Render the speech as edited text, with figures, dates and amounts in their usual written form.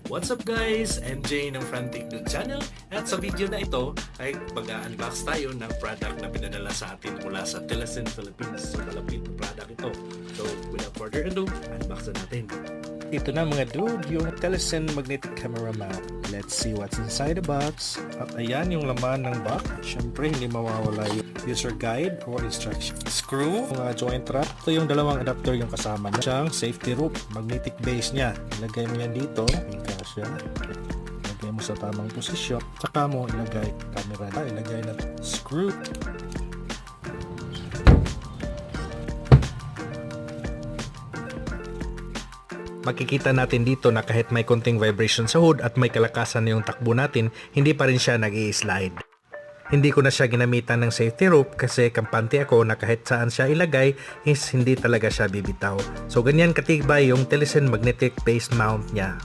What's up guys? MJ ng Frantic Dude Channel at sa video na ito ay mag-unbox tayo ng product na pinadala sa atin mula sa Telesin Philippines. So malapit na product ito. So without further ado, unbox na natin. Ito na mga dude, yung Telesin Magnetic Camera Mount. Let's see what's inside the box. At ayan yung laman ng box. Siyempre hindi mawawala yung user guide or instruction. Screw, mga joint trap. Ito yung dalawang adapter yung kasama niya. Siyang safety rope, magnetic base niya. Ilagay mo yan dito. Tingka siya. Ilagay mo sa tamang posisyon. Tsaka mo ilagay camera. Ilagay na screw. Makikita natin dito na kahit may konting vibration sa hood at may kalakasan na yung takbo natin, hindi pa rin siya nag-i-slide. Hindi ko na siya ginamitan ng safety rope kasi kampante ako na kahit saan siya ilagay is hindi talaga siya bibitaw. So ganyan katibay yung Telesin magnetic base mount niya.